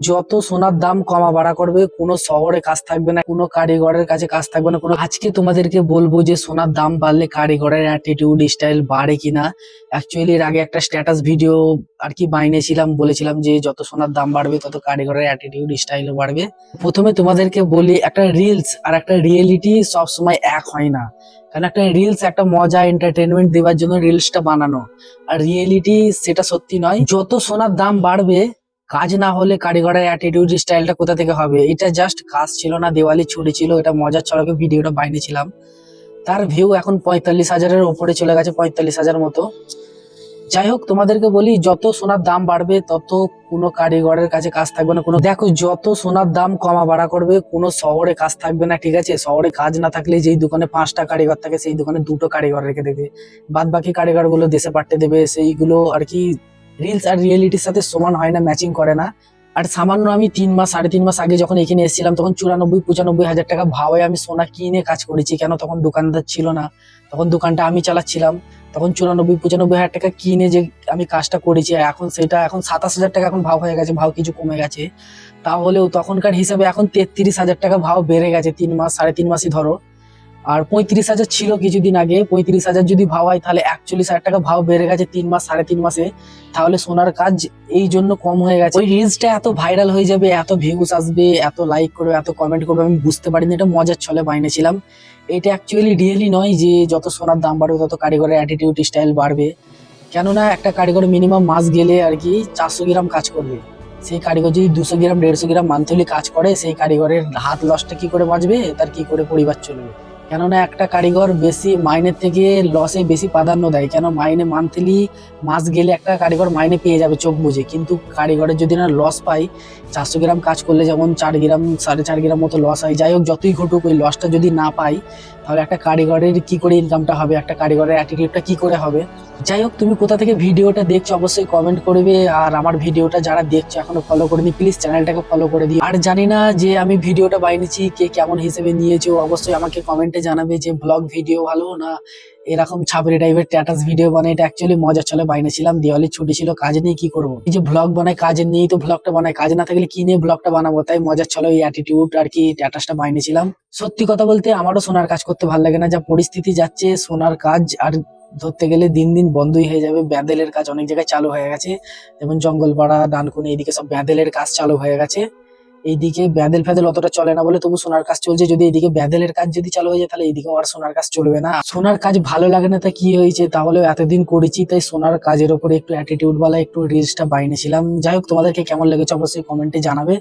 যত সোনার দাম কমা বাড়া করবে, কোনো শহরে কাজ থাকবে না, কোনো কারিগরের কাছে কাজ থাকবে না কোনো। আজকে তোমাদেরকে বলবো যে সোনার দাম বাড়লে কারিগরের অ্যাটিটিউড স্টাইল বাড়ে কিনা। অ্যাকচুয়ালি এর আগে একটা স্ট্যাটাস ভিডিও আর কি বানিয়েছিলাম, বলেছিলাম যে যত সোনার দাম বাড়বে তত কারিগরের অ্যাটিটিউড স্টাইলও বাড়বে। প্রথমে তোমাদেরকে বলি, একটা রিলস আর একটা রিয়েলিটি সবসময় এক হয় না। কারণ একটা রিলস একটা মজা এন্টারটেনমেন্ট দেওয়ার জন্য রিলসটা বানানো, আর রিয়েলিটি সেটা সত্যি নয়। যত সোনার দাম বাড়বে, কাজ না হলে কারিগরের অ্যাটিটিউড স্টাইলটা কোথা থেকে হবে? এটা জাস্ট কাজ ছিল না, দিওয়ালি ছুটি ছিল, এটা মজার ছলকে ভিডিওটা বানিয়েছিলাম। তার ভিউ এখন 45,000-এর উপরে চলে গেছে, 45,000 মতো। যাই হোক, তোমাদেরকে বলি, যত সোনার দাম বাড়বে তত কোনো কারিগরের কাছে কাজ থাকবে না কোনো। দেখো, যত সোনার দাম কমা বাড়া করবে, কোনো শহরে কাজ থাকবে না, ঠিক আছে? শহরে কাজ না থাকলে যেই দোকানে 5টা কারিগর থাকে সেই দোকানে 2টো কারিগর রেখে দেবে, বাদ বাকি কারিগর গুলো দেশে পাঠিয়ে দেবে। সেইগুলো আর কি রিলস আর রিয়েলিটির সাথে সমান হয় না, ম্যাচিং করে না। আর সামান্য আমি 3 মাস 3.5 মাস আগে যখন এখানে এসেছিলাম, তখন 94-95 হাজার টাকা ভাবে আমি সোনা কিনে কাজ করেছি। কেন? তখন দোকানদার ছিল না, তখন দোকানটা আমি চালাচ্ছিলাম। তখন 94-95 হাজার টাকা কিনে যে আমি কাজটা করেছি, এখন সেটা এখন 27 হাজার টাকা এখন ভাव হয়ে গেছে, ভাव কিছু কমে গেছে। তাহলেও তখনকার হিসাবে এখন 33 হাজার টাকা ভাव বেড়ে গেছে, 3 মাস 3.5 মাসই ধরো। আর 35,000 ছিল কিছুদিন আগে, 35,000 যদি ভাव হয় তাহলে 41,000 টাকা ভাव বেড়ে গেছে 3 মাস 3.5 মাসে। তাহলে সোনার কাজ এই জন্য কম হয়ে গেছে। ওই রিলসটা এত ভাইরাল হয়ে যাবে, এত ভিউজ আসবে, এত লাইক করবে, এত কমেন্ট করবে, আমি বুঝতে পারিনি। এটা মজার ছলে বানিয়েছিলাম, এটা অ্যাকচুয়ালি রিয়েলি নয় যে যত সোনার দাম বাড়বে তত কারিগরের অ্যাটিটিউড স্টাইল বাড়বে। কেননা একটা কারিগর মিনিমাম মাস গেলে আর কি 400 গ্রাম কাজ করবে। সেই কারিগর যদি 200 গ্রাম 150 গ্রাম মান্থলি কাজ করে, সেই কারিগরের হাত লসটা কি করে বাঁচবে, তার কি করে পরিবার চলবে? কেননা একটা কারিগর বেশি মাইনের থেকে লসে বেশি প্রাধান্য দেয়। কেন? মাইনে মান্থলি মাস গেলে একটা কারিগর মাইনে পেয়ে যাবে চোখ বুঝে, কিন্তু কারিগরের যদি না লস পাই, 400 গ্রাম কাজ করলে যেমন 4 গ্রাম 4.5 গ্রাম মতো লস হয়। যাই হোক, যতই ঘটুক, ওই লসটা যদি না পাই তাহলে একটা কারিগরের কি করে ইনকামটা হবে, একটা কারিগরের অ্যাটিটিউডটা কি করে হবে? যাই হোক, তুমি কোথা থেকে ভিডিওটা দেখছো অবশ্যই কমেন্ট করবে। আর আমার ভিডিওটা যারা দেখছো এখনো ফলো করেনি, প্লিজ চ্যানেলটাকে ফলো করে দিও। আর জানি না যে আমি ভিডিওটা বানিয়েছি কে কেমন হিসেবে নিয়েছো, অবশ্যই আমাকে কমেন্টে জানাবে যে ব্লগ ভিডিও ভালো না এরকম ছাপরি টাইপের স্ট্যাটাস ভিডিও বানাই। এটা অ্যাকচুয়ালি মজার চলে বানিয়েছিলাম, দিওয়ালির ছুটি ছিল, কাজ নেই, কি করবো? এই যে ব্লগ বানাই, কাজের নেই তো ব্লগটা বানাই, কাজ না থাকলে কি নিয়ে ব্লগটা বানাবো? তাই মজার চলে ওই অ্যাটিটিউড আর কি স্ট্যাটাসটা বানিয়েছিলাম। সত্যি কথা বলতে আমারও সোনার কাজ করতে ভালো লাগে না, যা পরিস্থিতি যাচ্ছে সোনার কাজ আর ধরতে গেলে দিন দিন বন্ধই হয়ে যাবে। ব্যান্ডেলের কাজ অনেক জায়গায় চালু হয়ে গেছে, যেমন জঙ্গলপাড়া, ডানকুনি, এইদিকে সব ব্যান্ডেলের কাজ চালু হয়ে গেছে। এইদিকে ব্যান্ডেল ফ্যান্ডেল অতটা চলে না বলে তবু সোনার কাজ চলছে। যদি এইদিকে ব্যান্ডেলের কাজ যদি চালু হয়ে যায় তাহলে এইদিকে আর সোনার কাজ চলবে না। সোনার কাজ ভালো লাগে না তা কি হয়েছে, তাহলে এতদিন করেছি, তাই সোনার কাজের উপরে একটু অ্যাটিটিউড বালা একটু রিলসটা বানিয়েছিলাম। যাই হোক, তোমাদেরকে কেমন লেগেছে অবশ্যই কমেন্টে জানাবে।